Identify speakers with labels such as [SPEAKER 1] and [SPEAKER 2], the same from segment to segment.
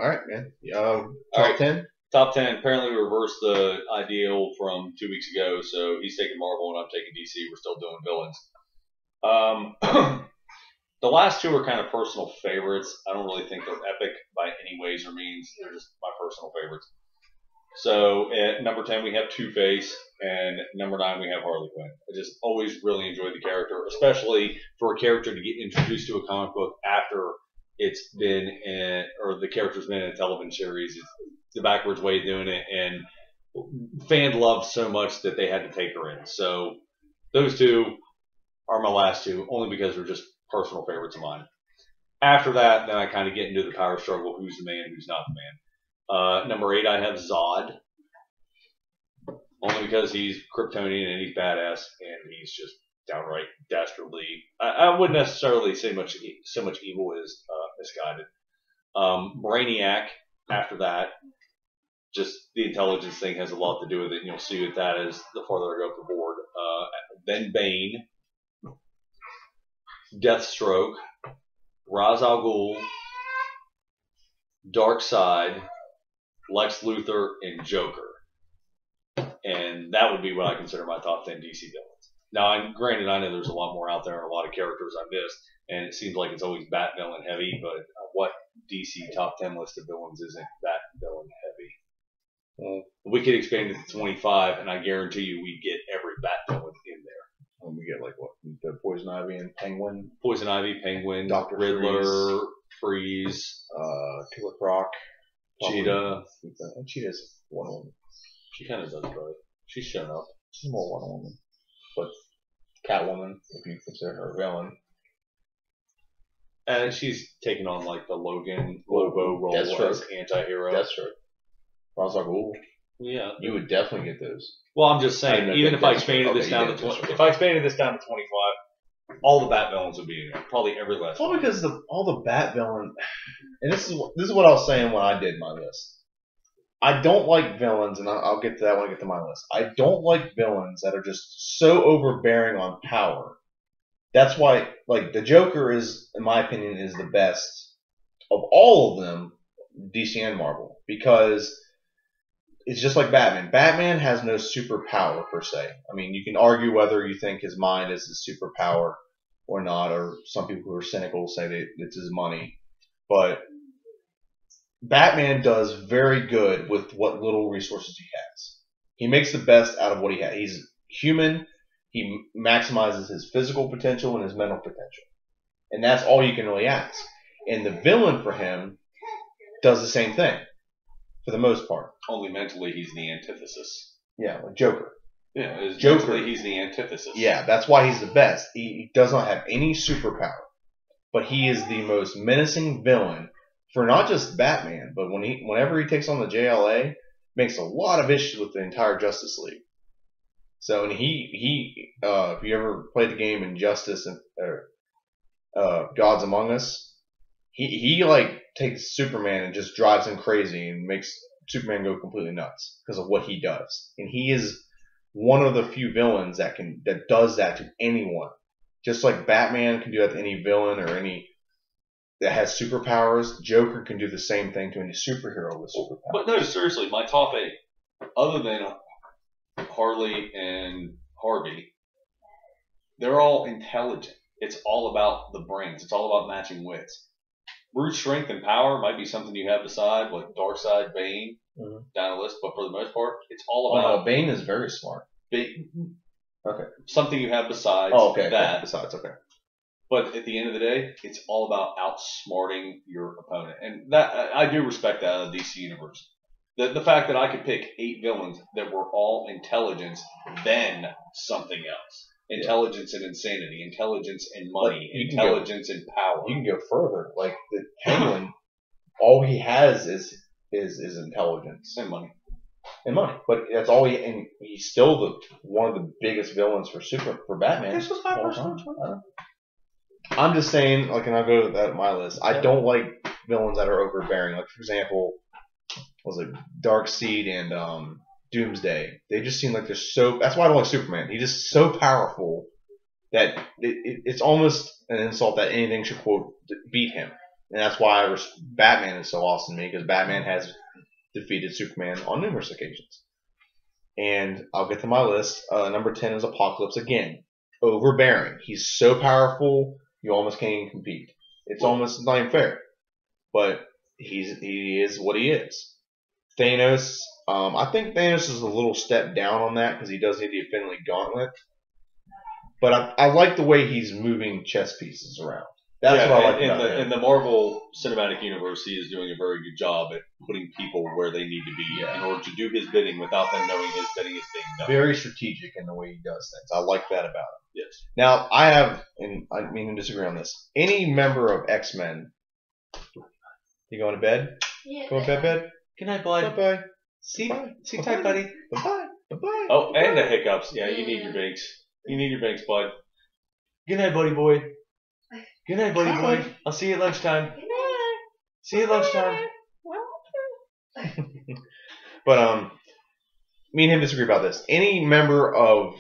[SPEAKER 1] All right, man.
[SPEAKER 2] All
[SPEAKER 1] Top
[SPEAKER 2] right.
[SPEAKER 1] 10?
[SPEAKER 2] Top 10. Apparently, we reversed the ideal from 2 weeks ago. So he's taking Marvel and I'm taking DC. We're still doing villains. The last two are kind of personal favorites. I don't really think they're epic by any ways or means. They're just my personal favorites. So at number 10, we have Two-Face. And number 9, we have Harley Quinn. I just always really enjoyed the character, especially for a character to get introduced to a comic book after it's been in, or the character's been in a television series. It's the backwards way of doing it, and fans loved so much that they had to take her in. So those two are my last two, only because they're just personal favorites of mine. After that, then I kind of get into the power struggle: who's the man, who's not the man. Number 8, I have Zod, only because he's Kryptonian and he's badass, and he's just downright dastardly. I wouldn't necessarily say so much evil is misguided. Brainiac, after that, just the intelligence thing has a lot to do with it, and you'll see with that as the farther I go up the board. Then Bane, Deathstroke, Ra's al Ghul, Darkseid, Lex Luthor, and Joker. And that would be what I consider my top 10 DC villains. Now, granted, I know there's a lot more out there, a lot of characters I missed, and it seems like it's always Bat villain heavy, but what DC top 10 list of villains isn't Bat villain heavy? Well, we could expand it to 25, and I guarantee you we'd get every Bat villain in there.
[SPEAKER 1] And we get like what? The Poison Ivy and Penguin.
[SPEAKER 2] Poison Ivy, Penguin,
[SPEAKER 1] Dr.
[SPEAKER 2] Riddler, Freeze,
[SPEAKER 1] Killer Croc.
[SPEAKER 2] Cheetah.
[SPEAKER 1] Cheetah's Wonder Woman.
[SPEAKER 2] She kind of does both. She's shown up.
[SPEAKER 1] She's more Wonder Woman. But Catwoman, if you consider her a villain.
[SPEAKER 2] And she's taken on like the Logan Lobo role as anti-hero.
[SPEAKER 1] Deathstroke. Ra's al Ghul.
[SPEAKER 2] Yeah.
[SPEAKER 1] You would definitely get those.
[SPEAKER 2] Well, I'm just saying, even if I expanded this down to 20, if I expanded this down to 25, all the Bat villains would be in there. Probably every last
[SPEAKER 1] Well,
[SPEAKER 2] one.
[SPEAKER 1] because all the Bat villain, and this is what I was saying when I did my list. I don't like villains, and I'll get to that when I get to my list. I don't like villains that are just so overbearing on power. That's why, like, the Joker is, in my opinion, is the best of all of them, DC and Marvel, because it's just like Batman. Batman has no superpower per se. I mean, you can argue whether you think his mind is his superpower or not, or some people who are cynical say that it's his money, but Batman does very good with what little resources he has. He makes the best out of what he has. He's human. He maximizes his physical potential and his mental potential. And that's all you can really ask. And the villain for him does the same thing, for the most part.
[SPEAKER 2] Only mentally, he's the antithesis.
[SPEAKER 1] Yeah, like Joker.
[SPEAKER 2] Yeah,
[SPEAKER 1] Joker.
[SPEAKER 2] Mentally, he's the antithesis.
[SPEAKER 1] Yeah, that's why he's the best. He does not have any superpower. But he is the most menacing villain for not just Batman, but whenever he takes on the JLA, makes a lot of issues with the entire Justice League. So, and he if you ever played the game Injustice or Gods Among Us, he like takes Superman and just drives him crazy and makes Superman go completely nuts because of what he does. And he is one of the few villains that does that to anyone. Just like Batman can do that to any villain or any that has superpowers, Joker can do the same thing to any superhero with superpowers.
[SPEAKER 2] But no, seriously, my top 8, other than Harley and Harvey, they're all intelligent. It's all about the brains. It's all about matching wits. Brute strength and power might be something you have beside, like Darkseid, Bane, down the list, but for the most part, it's all about...
[SPEAKER 1] Bane is very smart.
[SPEAKER 2] Okay. Something you have besides that.
[SPEAKER 1] Okay. Besides, okay.
[SPEAKER 2] But at the end of the day, it's all about outsmarting your opponent. And that I do respect that out of the DC universe. The fact that I could pick 8 villains that were all intelligence, then something else. Intelligence and insanity, intelligence and money, intelligence and power.
[SPEAKER 1] You can go further. Like the Penguin, all he has is intelligence
[SPEAKER 2] and money.
[SPEAKER 1] And money, but that's all and he's still one of the biggest villains for Batman.
[SPEAKER 2] This was my first one.
[SPEAKER 1] I'm just saying, like, and I'll go to that on my list. I don't like villains that are overbearing. Like, for example, was it Darkseid and Doomsday? They just seem like they're so. That's why I don't like Superman. He's just so powerful that it's almost an insult that anything should quote beat him. And that's why Batman is so awesome to me, because Batman has defeated Superman on numerous occasions. And I'll get to my list. Number 10 is Apocalypse again. Overbearing. He's so powerful, you almost can't even compete. It's almost not even fair. But he is what he is. Thanos. I think Thanos is a little step down on that because he does need the Infinity Gauntlet. But I like the way he's moving chess pieces around. That's what I like about him.
[SPEAKER 2] In the Marvel Cinematic Universe, he is doing a very good job at putting people where they need to be in order to do his bidding without them knowing his bidding is being done.
[SPEAKER 1] Very strategic in the way he does things. I like that about him.
[SPEAKER 2] Yes.
[SPEAKER 1] Now, I mean to disagree on this. Any member of X-Men, you going to bed?
[SPEAKER 3] Yeah.
[SPEAKER 1] Going to bed?
[SPEAKER 2] Good night, bud.
[SPEAKER 1] Bye-bye.
[SPEAKER 2] See
[SPEAKER 1] Bye-bye.
[SPEAKER 2] tight, buddy.
[SPEAKER 1] Bye-bye. Bye-bye.
[SPEAKER 2] Oh, and the hiccups. Yeah, you need your banks. You need your banks, bud. Good night, buddy boy. Good night, buddy boy. I'll see you at lunchtime.
[SPEAKER 3] Good night.
[SPEAKER 2] See you at lunchtime.
[SPEAKER 1] But me and him disagree about this. Any member of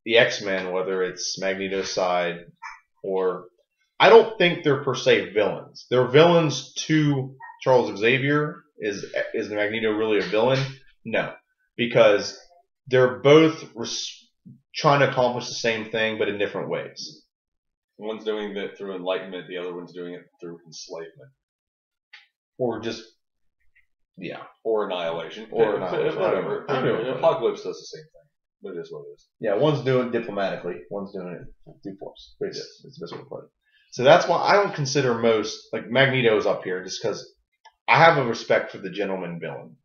[SPEAKER 1] the X-Men, whether it's Magneto's side or I don't think they're per se villains. They're villains to Charles Xavier. Is Magneto really a villain? No, because they're both trying to accomplish the same thing, but in different ways.
[SPEAKER 2] One's doing it through enlightenment, the other one's doing it through enslavement.
[SPEAKER 1] Or just,
[SPEAKER 2] Or annihilation.
[SPEAKER 1] Or annihilation.
[SPEAKER 2] Whatever. Apocalypse does the same thing. But it is what it is.
[SPEAKER 1] Yeah, one's doing it diplomatically, one's doing it through force. It's the best way to put it. So that's why I don't consider most, like Magneto's up here, just because I have a respect for the gentleman villain.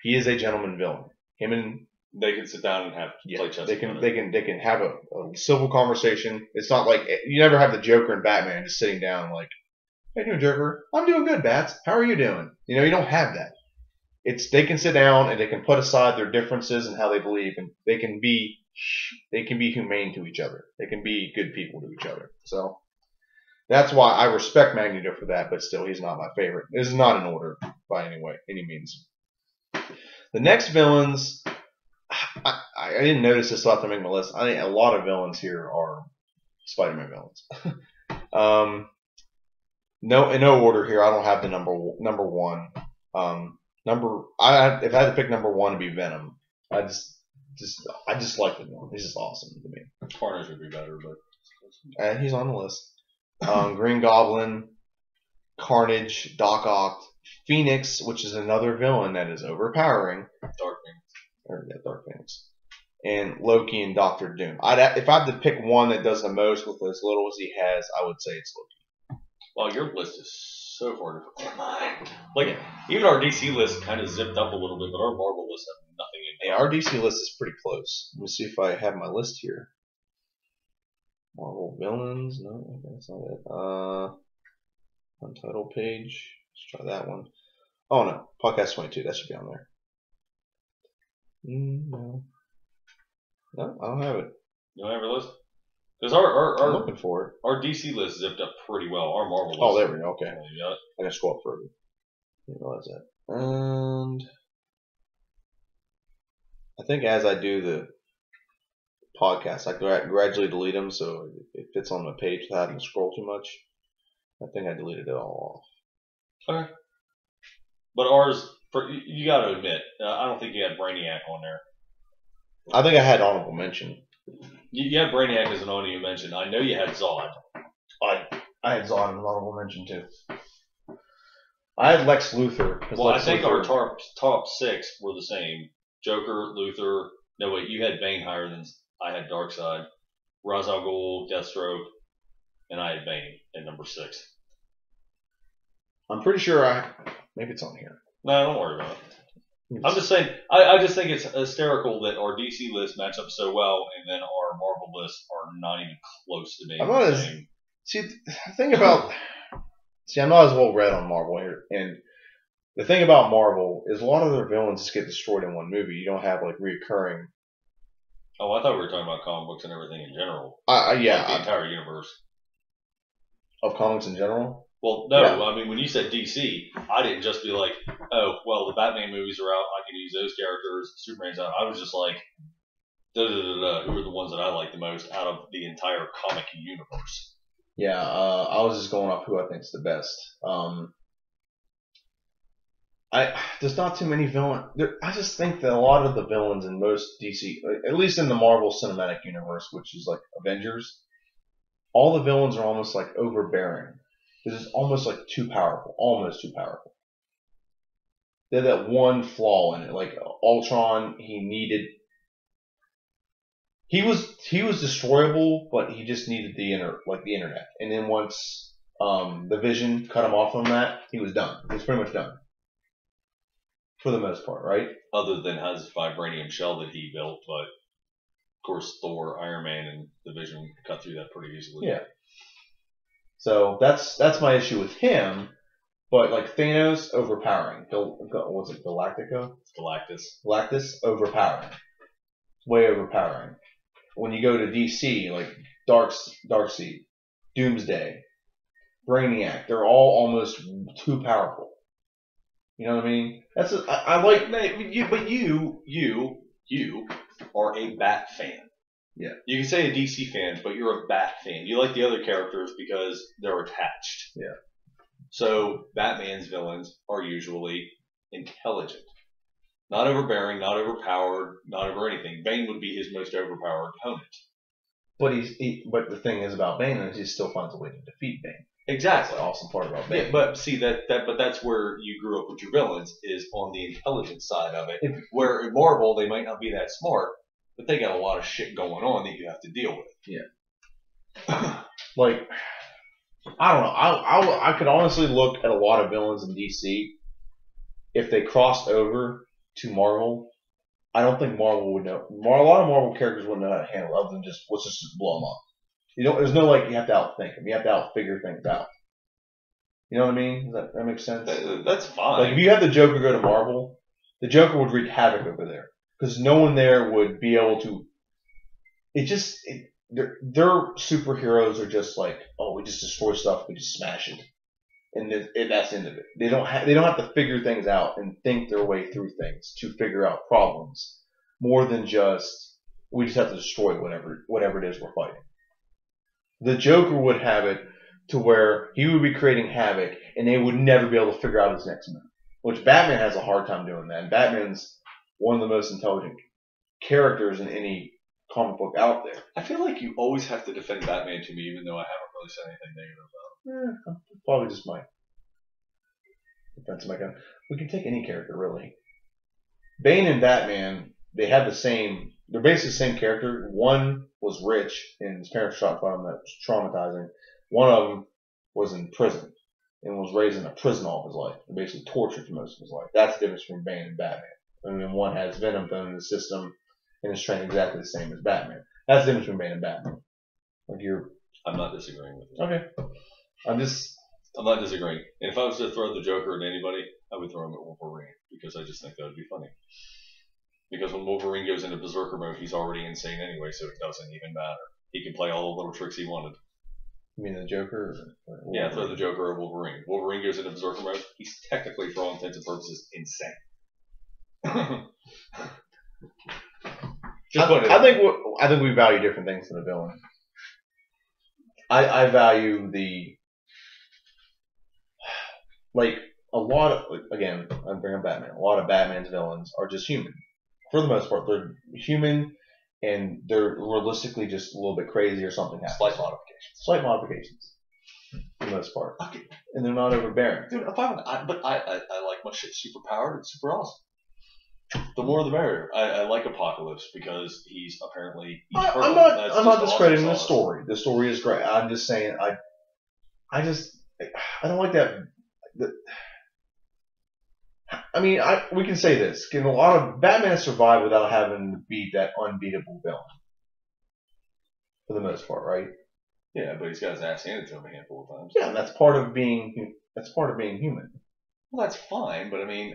[SPEAKER 1] He is a gentleman villain. Him and
[SPEAKER 2] they can sit down and play chess.
[SPEAKER 1] They can have a civil conversation. It's not like you never have the Joker and Batman just sitting down like, "How you doing, Joker? I'm doing good, Bats. How are you doing?" You know, you don't have that. They can sit down and they can put aside their differences and how they believe, and they can be humane to each other. They can be good people to each other. So that's why I respect Magneto for that, but still, he's not my favorite. This is not in order by any means. The next villains. I didn't notice this, so I have to make my list. I think a lot of villains here are Spider-Man villains. In no order here. I don't have the number one. If I had to pick number one, it'd be Venom. I just like the villain. He's just awesome to me.
[SPEAKER 2] Carnage would be better, but
[SPEAKER 1] he's on the list. Green Goblin, Carnage, Doc Ock, Phoenix, which is another villain that is overpowering. Dark Phoenix. And Loki and Doctor Doom. If I had to pick one that does the most with as little as he has, I would say it's Loki.
[SPEAKER 2] Well, your list is so far different from mine. Like, even our DC list kind of zipped up a little bit, but our Marvel list has nothing in it.
[SPEAKER 1] Yeah, our DC list is pretty close. Let me see if I have my list here. Marvel villains? No, okay, that's not it. Untitled page. Let's try that one. Oh no, Podcast 22. That should be on there. No, I don't have it.
[SPEAKER 2] You don't have your list? Because our
[SPEAKER 1] I'm looking for it.
[SPEAKER 2] Our DC list zipped up pretty well. Our Marvel list.
[SPEAKER 1] Oh, there we go. Okay.
[SPEAKER 2] You got it?
[SPEAKER 1] I gotta scroll up further. Didn't realize that. And I think as I do the podcast, I gradually delete them so it fits on the page without having to scroll too much. I think I deleted it all off.
[SPEAKER 2] Okay. But ours, you got to admit, I don't think you had Brainiac on there.
[SPEAKER 1] I think I had honorable mention.
[SPEAKER 2] You had Brainiac as an honorable mention. I know you had Zod.
[SPEAKER 1] I had Zod as an honorable mention too. I had Lex Luthor.
[SPEAKER 2] Well, I think our top six were the same. Joker, Luthor. No, wait, you had Bane higher than I had Darkseid. Ra's al Ghul, Deathstroke, and I had Bane at number 6.
[SPEAKER 1] I'm pretty sure maybe it's on here.
[SPEAKER 2] No, don't worry about it. I'm just saying, I just think it's hysterical that our DC lists match up so well, and then our Marvel lists are not even close to being the same.
[SPEAKER 1] See, the thing about... I'm not as well read on Marvel here, and the thing about Marvel is a lot of their villains just get destroyed in one movie. You don't have, like, reoccurring...
[SPEAKER 2] Oh, I thought we were talking about comic books and everything in general.
[SPEAKER 1] Yeah.
[SPEAKER 2] Like the entire universe.
[SPEAKER 1] Of comics in general?
[SPEAKER 2] Well, no. Yeah. I mean, when you said DC, I didn't just be like, oh, well, the Batman movies are out. I can use those characters. Superman's out. I was just like, who are the ones that I like the most out of the entire comic universe?
[SPEAKER 1] Yeah, I was just going off who I think's the best. There's not too many villains. I just think that a lot of the villains in most DC, at least in the Marvel Cinematic Universe, which is like Avengers, all the villains are almost like overbearing. It's almost like too powerful, almost too powerful. They had that one flaw in it. Like Ultron, he was destroyable, but he just needed the internet. And then once the Vision cut him off from that, he was done. He was pretty much done. For the most part, right?
[SPEAKER 2] Other than his vibranium shell that he built, but of course Thor, Iron Man, and the Vision cut through that pretty easily.
[SPEAKER 1] Yeah. So that's my issue with him. But like Thanos, overpowering. Was it Galactica? Galactus, overpowering. Way overpowering. When you go to DC, like Darkseid, Doomsday, Brainiac, they're all almost too powerful. You know what I mean? I like
[SPEAKER 2] but you are a Bat fan.
[SPEAKER 1] Yeah.
[SPEAKER 2] You can say a DC fan, but you're a Bat fan. You like the other characters because they're attached.
[SPEAKER 1] Yeah.
[SPEAKER 2] So Batman's villains are usually intelligent. Not overbearing, not overpowered, not over anything. Bane would be his most overpowered opponent.
[SPEAKER 1] But the thing is about Bane is he still finds a way to defeat Bane.
[SPEAKER 2] Exactly.
[SPEAKER 1] That's the awesome part about Bane.
[SPEAKER 2] Yeah, but see but that's where you grew up with your villains, is on the intelligence side of it. Where in Marvel they might not be that smart, but they got a lot of shit going on that you have to deal with.
[SPEAKER 1] Yeah. Like, I don't know. I could honestly look at a lot of villains in DC. If they crossed over to Marvel, I don't think Marvel would know. A lot of Marvel characters wouldn't know how to handle it other than let's just blow them up. There's no you have to outthink them. You have to outfigure things out. You know what I mean? Does that make sense?
[SPEAKER 2] That's fine.
[SPEAKER 1] Like if you had the Joker go to Marvel, the Joker would wreak havoc over there because no one there would be able to. Their superheroes are just like, oh, we just destroy stuff, we just smash it, and that's the end of it. They don't have to figure things out and think their way through things to figure out problems more than just we just have to destroy whatever it is we're fighting. The Joker would have it to where he would be creating havoc, and they would never be able to figure out his next move. Which Batman has a hard time doing that. And Batman's one of the most intelligent characters in any comic book out there.
[SPEAKER 2] I feel like you always have to defend Batman to me, even though I haven't really said anything negative about him.
[SPEAKER 1] Probably just my defense mechanism. We can take any character, really. Bane and Batman, they're basically the same character. One was rich, and his parents shot from him. That was traumatizing. One of them was in prison and was raised in a prison all of his life, and basically tortured for most of his life. That's the difference between Bane and Batman. And then one has Venom thrown in the system and is trained exactly the same as Batman. That's the difference between Bane and Batman.
[SPEAKER 2] I'm not disagreeing with you.
[SPEAKER 1] Okay. I'm
[SPEAKER 2] not disagreeing. And if I was to throw the Joker at anybody, I would throw him at Wolverine, because I just think that would be funny. Because when Wolverine goes into Berserker mode, he's already insane anyway, so it doesn't even matter. He can play all the little tricks he wanted.
[SPEAKER 1] You mean the Joker?
[SPEAKER 2] Yeah, throw the Joker at Wolverine. Wolverine goes into Berserker mode. He's technically, for all intents and purposes, insane.
[SPEAKER 1] I think we value different things in the villain. I value again, I'm bringing up Batman. A lot of Batman's villains are just human. For the most part, they're human, and they're realistically just a little bit crazy or something happens. Slight modifications. For the most part.
[SPEAKER 2] Okay.
[SPEAKER 1] And they're not overbearing.
[SPEAKER 2] Dude, but I like my shit super powered and super awesome. The more the merrier. I like Apocalypse because he's apparently eternal.
[SPEAKER 1] I'm not discrediting the story. The story is great. I'm just saying I don't like that. We can say this. Can a lot of Batman survive without having to beat that unbeatable villain? For the most part, right?
[SPEAKER 2] Yeah, but he's got his ass handed to him a handful of times.
[SPEAKER 1] Yeah, and that's part of being human.
[SPEAKER 2] Well, that's fine, but I mean,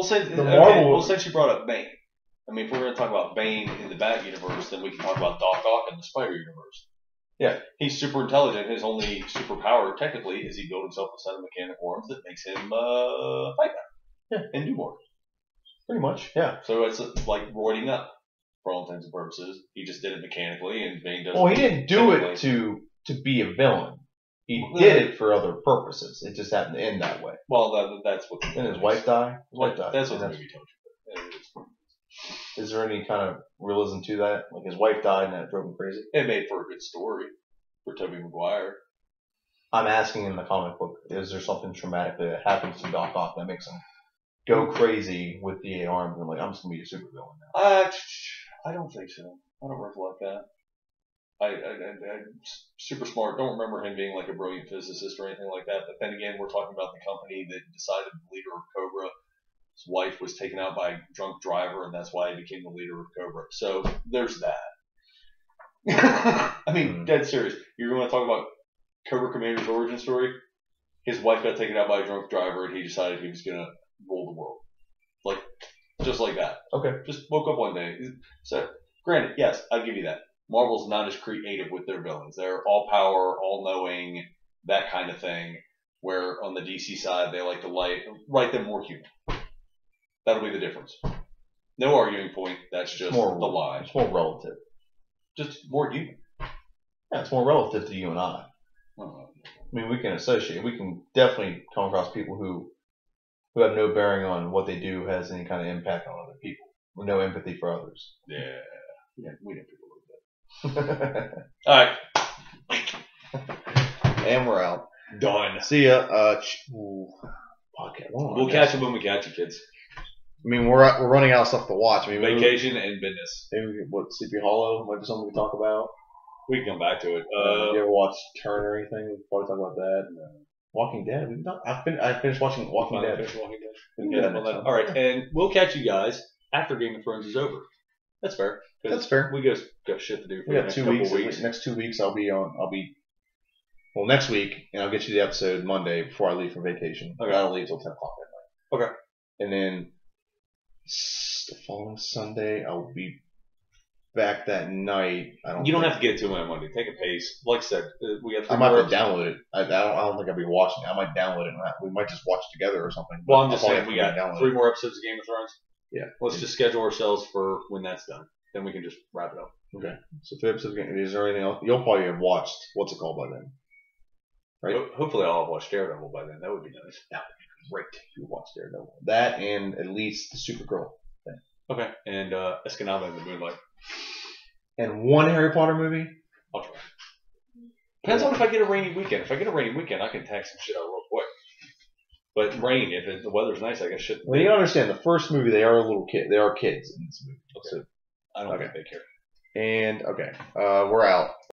[SPEAKER 2] since you brought up Bane, if we're going to talk about Bane in the Bat universe, then we can talk about Doc Ock in the Spider universe. Yeah, he's super intelligent. His only superpower, technically, is he built himself a set of mechanical arms that makes him fight better. Yeah, and do more.
[SPEAKER 1] Pretty much, yeah.
[SPEAKER 2] So it's like roiding up. for all intents and purposes. He just did it mechanically, and Bane does.
[SPEAKER 1] Well, he didn't do it to be a villain. He did it for other purposes. It just happened to end that way.
[SPEAKER 2] Well, that's what.
[SPEAKER 1] Then his wife died. His wife died.
[SPEAKER 2] That's what the movie told you.
[SPEAKER 1] Is there any kind of realism to that? Like his wife died and that drove him crazy?
[SPEAKER 2] It made for a good story for Tobey Maguire.
[SPEAKER 1] I'm asking in the comic book, is there something traumatic that happens to Doc Ock that makes him go crazy with the 8 arms and like, I'm just going to be a supervillain now?
[SPEAKER 2] I don't think so. I don't recollect that. I'm super smart. Don't remember him being like a brilliant physicist or anything like that. But then again, we're talking about the company that decided the leader of Cobra. His wife was taken out by a drunk driver, and that's why he became the leader of Cobra. So there's that. I mean, dead serious. You're going to talk about Cobra Commander's origin story? His wife got taken out by a drunk driver, and he decided he was going to rule the world. Like, just like that.
[SPEAKER 1] Okay.
[SPEAKER 2] Just woke up one day. So, granted, yes, I'll give you that. Marvel's not as creative with their villains. They're all power, all knowing, that kind of thing. Where on the DC side, they like to write them more human. That'll be the difference. No arguing point. That's just the line.
[SPEAKER 1] It's more relative.
[SPEAKER 2] Just more human.
[SPEAKER 1] Yeah, it's more relative to you and I. I mean, we can associate. We can definitely come across people who have no bearing on what they do has any kind of impact on other people. With no empathy for others.
[SPEAKER 2] Yeah. We know people.
[SPEAKER 1] All right. And we're out.
[SPEAKER 2] Done.
[SPEAKER 1] See ya. Podcast.
[SPEAKER 2] We'll catch you when we catch you, kids.
[SPEAKER 1] I mean, we're running out of stuff to watch. I mean,
[SPEAKER 2] vacation and business.
[SPEAKER 1] Maybe Sleepy Hollow might be something we can talk about.
[SPEAKER 2] We can come back to it.
[SPEAKER 1] You ever watch Turn or anything? We can probably talk about that. Walking Dead. I finished watching Walking Dead.
[SPEAKER 2] All right, and we'll catch you guys after Game of Thrones is over. That's fair.
[SPEAKER 1] That's fair.
[SPEAKER 2] We got shit to do for
[SPEAKER 1] we
[SPEAKER 2] the
[SPEAKER 1] got
[SPEAKER 2] next
[SPEAKER 1] 2
[SPEAKER 2] weeks.
[SPEAKER 1] weeks. Next 2 weeks, I'll be next week, and I'll get you the episode Monday before I leave for vacation.
[SPEAKER 2] Okay.
[SPEAKER 1] I don't leave till 10 o'clock at night.
[SPEAKER 2] Okay.
[SPEAKER 1] And then the following Sunday, I'll be back that night.
[SPEAKER 2] You don't have to get to it on Monday. Take a pace. Like I said, we got.
[SPEAKER 1] I might have to download it. I don't think I'll be watching it. I might download it. We might just watch together or something.
[SPEAKER 2] Well, I'm just saying we got 3 more episodes of Game of Thrones.
[SPEAKER 1] Yeah.
[SPEAKER 2] Let's just schedule ourselves for when that's done. Then we can just wrap it up.
[SPEAKER 1] Okay. So 3 episodes. Is there anything else? You'll probably have watched. What's it called by then? Right.
[SPEAKER 2] Hopefully, I'll have watched Daredevil by then. That would be nice.
[SPEAKER 1] That would be great if you watched Daredevil. That and at least the Supergirl thing.
[SPEAKER 2] Okay. And Escanaba in the Moonlight.
[SPEAKER 1] And 1 Harry Potter movie.
[SPEAKER 2] I'll try. Depends on if I get a rainy weekend. If I get a rainy weekend, I can tack some shit out real quick. But rain, if the weather's nice, I got shit.
[SPEAKER 1] Well, you understand, the first movie, they are little kids. They are kids in this movie.
[SPEAKER 2] Okay. So, I don't think they care.
[SPEAKER 1] And, we're out.